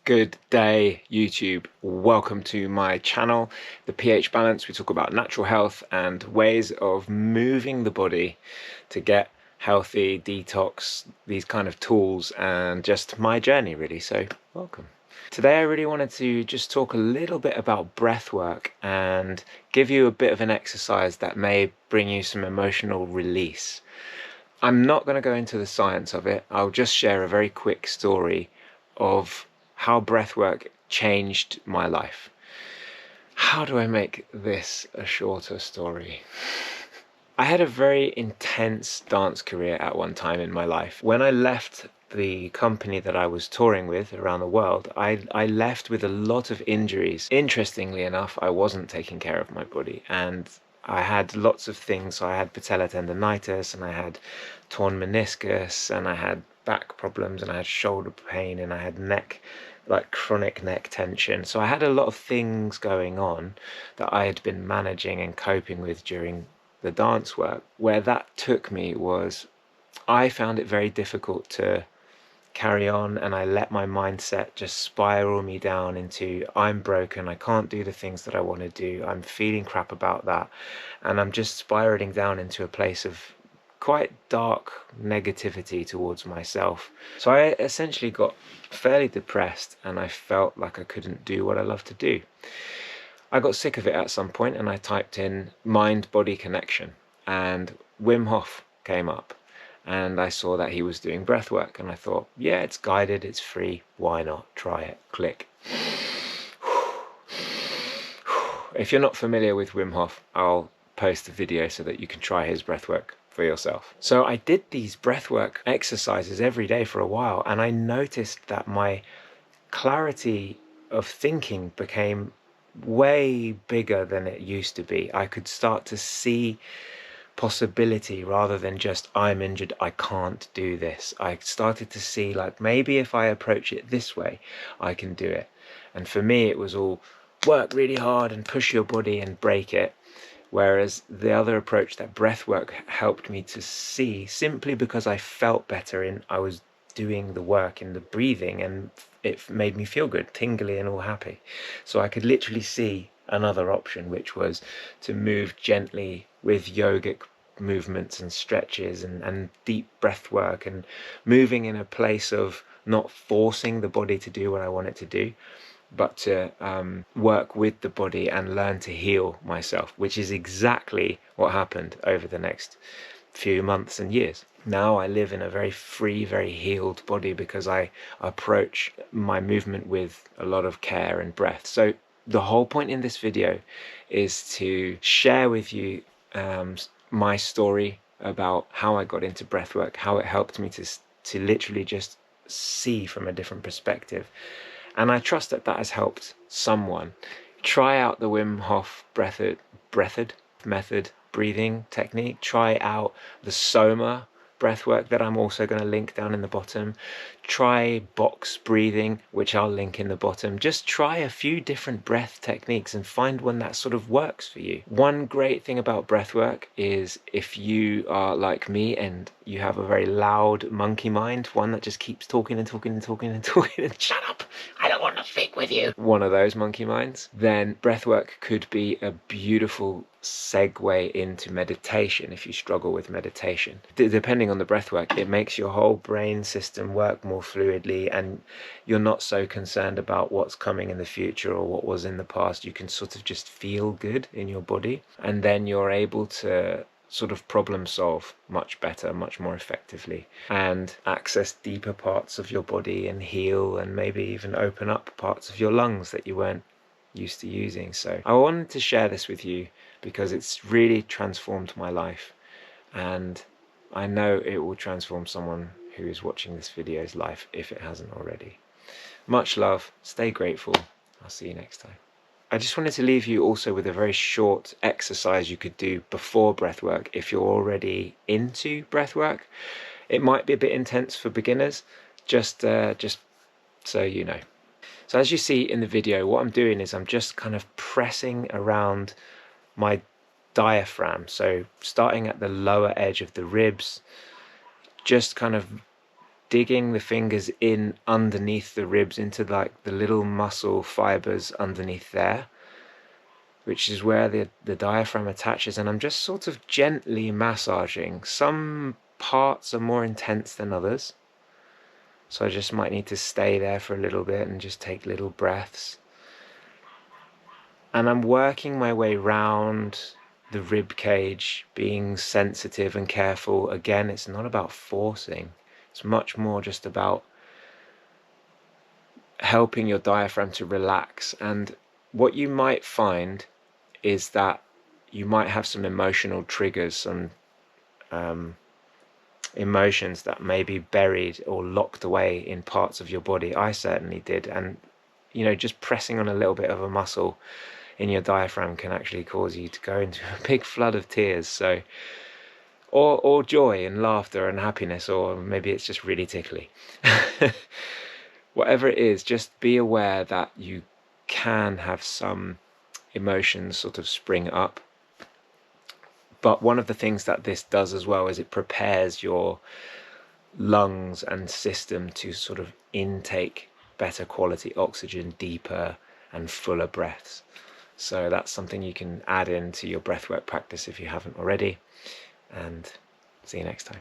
Good day, YouTube. Welcome to my channel, The pH Balance. We talk about natural health and ways of moving the body to get healthy, detox, these kind of tools, and just my journey really. So welcome. Today I really wanted to just talk a little bit about breath work and give you a bit of an exercise that may bring you some emotional release. I'm not going to go into the science of it. I'll just share a very quick story of how breathwork changed my life. How do I make this a shorter story? I had a very intense dance career at one time in my life. When I left the company that I was touring with around the world, I left with a lot of injuries. Interestingly enough, I wasn't taking care of my body, and I had lots of things. So I had patella tendonitis, and I had torn meniscus, and I had back problems, and I had shoulder pain, and I had chronic neck tension. So I had a lot of things going on that I had been managing and coping with during the dance work. Where that took me was I found it very difficult to carry on, and I let my mindset just spiral me down into I'm broken, I can't do the things that I want to do, I'm feeling crap about that, and I'm just spiraling down into a place of quite dark negativity towards myself. So I essentially got fairly depressed, and I felt like I couldn't do what I love to do. I got sick of it at some point, and I typed in mind-body connection, and Wim Hof came up, and I saw that he was doing breath work, and I thought, yeah, it's guided, it's free, why not try it? Click. If you're not familiar with Wim Hof, I'll post a video so that you can try his breath work for yourself. So I did these breathwork exercises every day for a while, and I noticed that my clarity of thinking became way bigger than it used to be. I could start to see possibility rather than just I'm injured, I can't do this. I started to see like maybe if I approach it this way, I can do it. And for me, it was all work really hard and push your body and break it. Whereas the other approach, that breath work, helped me to see, simply because I felt better in I was doing the work in the breathing, and it made me feel good, tingly and all happy. So I could literally see another option, which was to move gently with yogic movements and stretches and deep breath work, and moving in a place of not forcing the body to do what I want it to do, but to work with the body and learn to heal myself, which is exactly what happened over the next few months and years. Now I live in a very free, very healed body because I approach my movement with a lot of care and breath. So the whole point in this video is to share with you my story about how I got into breathwork, how it helped me to literally just see from a different perspective. And I trust that that has helped someone. Try out the Wim Hof breathwork method breathing technique. Try out the Soma breathwork that I'm also going to link down in the bottom. Try box breathing, which I'll link in the bottom. Just try a few different breath techniques and find one that sort of works for you. One great thing about breathwork is if you are like me and you have a very loud monkey mind, one that just keeps talking and talking and talking and talking and shut up, I don't want to think with you, one of those monkey minds, then breathwork could be a beautiful segue into meditation if you struggle with meditation. Depending on the breathwork, it makes your whole brain system work more fluidly, and you're not so concerned about what's coming in the future or what was in the past. You can sort of just feel good in your body, and then you're able to sort of problem solve much better, much more effectively, and access deeper parts of your body and heal, and maybe even open up parts of your lungs that you weren't used to using. So I wanted to share this with you because it's really transformed my life, and I know it will transform someone who is watching this video's life if it hasn't already. Much love, stay grateful, I'll see you next time. I just wanted to leave you also with a very short exercise you could do before breathwork if you're already into breathwork. It might be a bit intense for beginners, just so you know. So as you see in the video, what I'm doing is I'm just kind of pressing around my diaphragm. So starting at the lower edge of the ribs, just kind of digging the fingers in underneath the ribs into like the little muscle fibers underneath there, which is where the diaphragm attaches, and I'm just sort of gently massaging. Some parts are more intense than others, so I just might need to stay there for a little bit and just take little breaths. And I'm working my way round the rib cage, being sensitive and careful. Again, it's not about forcing. It's much more just about helping your diaphragm to relax. And what you might find is that you might have some emotional triggers, some emotions that may be buried or locked away in parts of your body. I certainly did. And, you know, just pressing on a little bit of a muscle in your diaphragm can actually cause you to go into a big flood of tears. So, or joy and laughter and happiness, or maybe it's just really tickly. Whatever it is, just be aware that you can have some emotions sort of spring up. But one of the things that this does as well is it prepares your lungs and system to sort of intake better quality oxygen, deeper and fuller breaths. So that's something you can add into your breathwork practice if you haven't already. And see you next time.